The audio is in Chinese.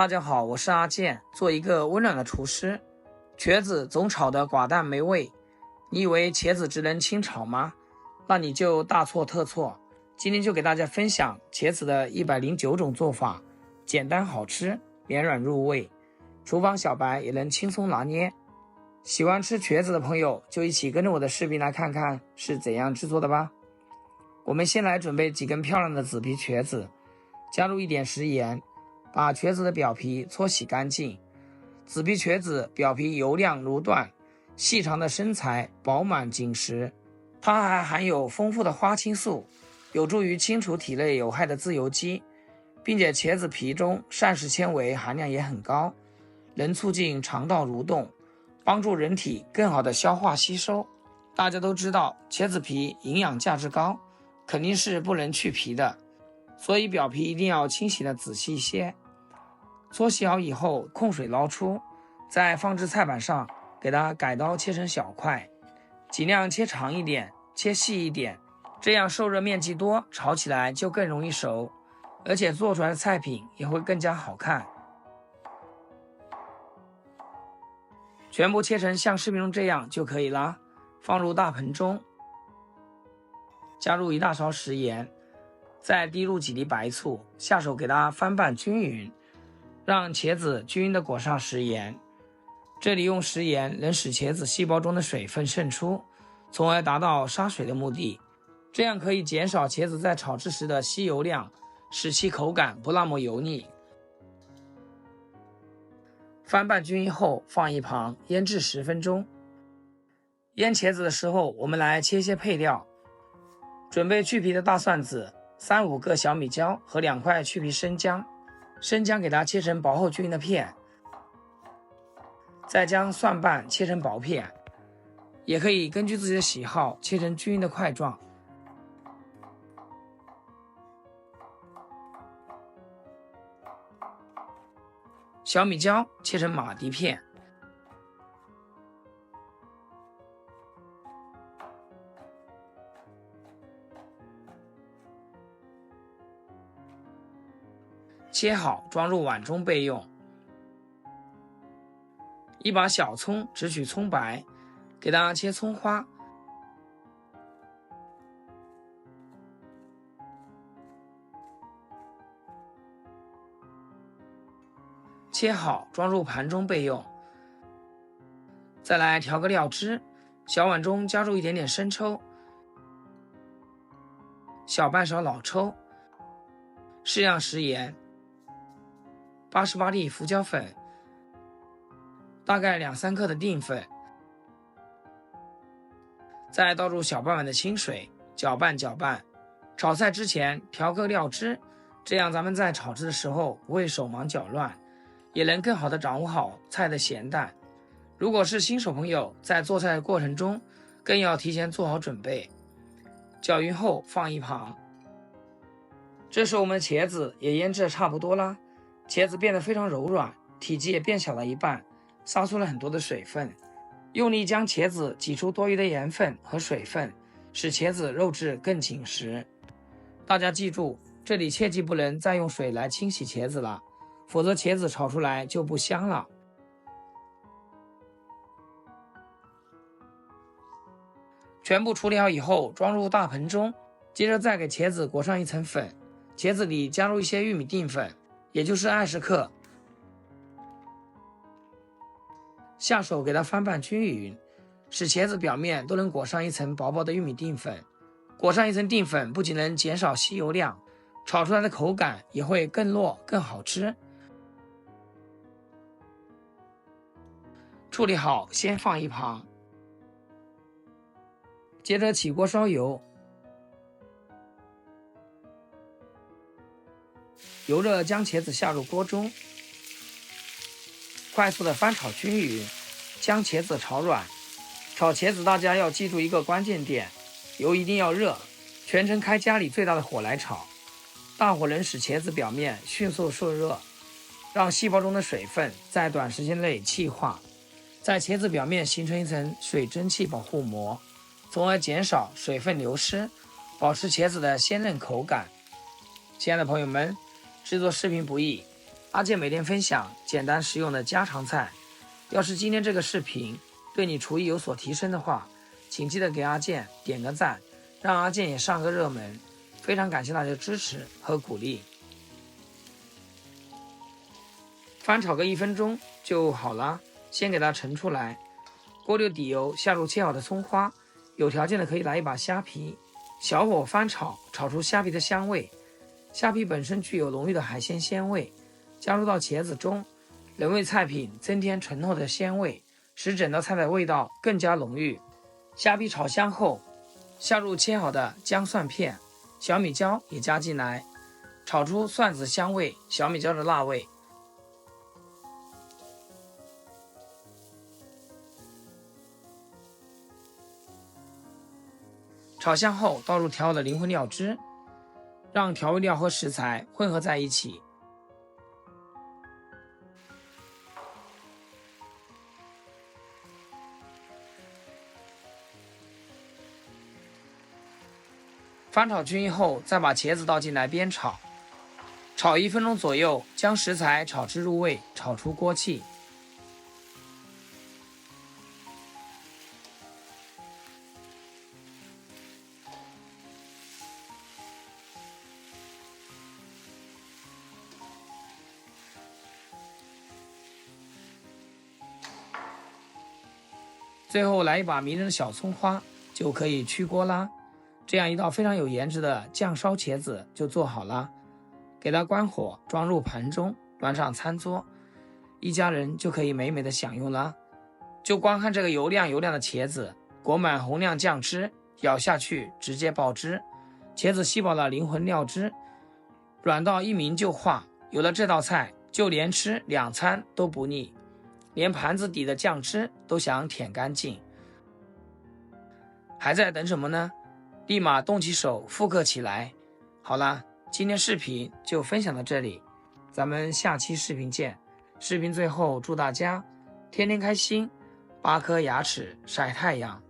大家好，我是阿健，做一个温暖的厨师。茄子总炒得寡淡没味，你以为茄子只能清炒吗？那你就大错特错。今天就给大家分享茄子的109种做法，简单好吃，绵软入味，厨房小白也能轻松拿捏。喜欢吃茄子的朋友就一起跟着我的视频来看看是怎样制作的吧。我们先来准备几根漂亮的紫皮茄子，加入一点食盐，把茄子的表皮搓洗干净。紫皮茄子表皮油亮如缎，细长的身材饱满紧实，它还含有丰富的花青素，有助于清除体内有害的自由基，并且茄子皮中膳食纤维含量也很高，能促进肠道蠕动，帮助人体更好的消化吸收。大家都知道茄子皮营养价值高，肯定是不能去皮的，所以表皮一定要清洗的仔细一些。搓洗好以后控水捞出，在放置菜板上给它改刀切成小块，尽量切长一点，切细一点，这样受热面积多，炒起来就更容易熟，而且做出来的菜品也会更加好看。全部切成像视频中这样就可以了，放入大盆中，加入1大勺食盐，再滴入几粒白醋，下手给它翻拌均匀，让茄子均匀地裹上食盐。这里用食盐能使茄子细胞中的水分渗出，从而达到杀水的目的，这样可以减少茄子在炒制时的吸油量，使其口感不那么油腻。翻拌均匀后放一旁腌制10分钟。腌茄子的时候，我们来切一些配料。准备去皮的大蒜子，3-5个小米椒和2块去皮生姜，生姜给它切成薄厚均匀的片，再将蒜瓣切成薄片，也可以根据自己的喜好切成均匀的块状。小米椒切成马蹄片，切好装入碗中备用。一把小葱只取葱白，给它切葱花，切好装入盘中备用。再来调个料汁，小碗中加入一点点生抽，小半勺老抽，适量食盐，88粒胡椒粉，大概2-3克的淀粉，再倒入小半碗的清水，搅拌搅拌。炒菜之前调个料汁，这样咱们在炒制的时候不会手忙脚乱，也能更好的掌握好菜的咸淡。如果是新手朋友，在做菜的过程中更要提前做好准备。搅匀后放一旁。这时我们的茄子也腌制得差不多啦，茄子变得非常柔软，体积也变小了一半，杀出了很多的水分。用力将茄子挤出多余的盐分和水分，使茄子肉质更紧实。大家记住，这里切记不能再用水来清洗茄子了，否则茄子炒出来就不香了。全部处理好以后装入大盆中，接着再给茄子裹上一层粉，茄子里加入一些玉米淀粉，也就是20克，下手给它翻拌均匀，使茄子表面都能裹上一层薄薄的玉米淀粉。裹上一层淀粉不仅能减少吸油量，炒出来的口感也会更糯更好吃。处理好先放一旁。接着起锅烧油，油热将茄子下入锅中，快速的翻炒均匀，将茄子炒软。炒茄子大家要记住一个关键点，油一定要热，全程开家里最大的火来炒，大火能使茄子表面迅速受热，让细胞中的水分在短时间内气化，在茄子表面形成一层水蒸气保护膜，从而减少水分流失，保持茄子的鲜嫩口感。亲爱的朋友们，制作视频不易，阿健每天分享简单实用的家常菜。要是今天这个视频对你厨艺有所提升的话，请记得给阿健点个赞，让阿健也上个热门。非常感谢大家的支持和鼓励。翻炒个1分钟就好了，先给它盛出来。锅里底油，下入切好的葱花，有条件的可以来一把虾皮，小火翻炒，炒出虾皮的香味。虾皮本身具有浓郁的海鲜鲜味，加入到茄子中，能为菜品增添醇厚的鲜味，使整道菜的味道更加浓郁。虾皮炒香后，下入切好的姜蒜片，小米椒也加进来，炒出蒜子香味，小米椒的辣味。炒香后，倒入调好的灵魂料汁，让调味料和食材混合在一起。翻炒均匀后，再把茄子倒进来煸炒，炒1分钟左右，将食材炒至入味，炒出锅气。最后来一把迷人的小葱花，就可以出锅啦。这样一道非常有颜值的酱烧茄子就做好了。给它关火，装入盘中，端上餐桌，一家人就可以美美的享用了。就光看这个油亮的茄子，裹满红亮酱汁，咬下去直接爆汁。茄子吸饱了灵魂料汁，软到一抿就化。有了这道菜，就连吃2餐都不腻。连盘子底的酱汁都想舔干净。还在等什么呢？立马动起手复刻起来。好了，今天视频就分享到这里，咱们下期视频见。视频最后祝大家天天开心，8颗牙齿晒太阳。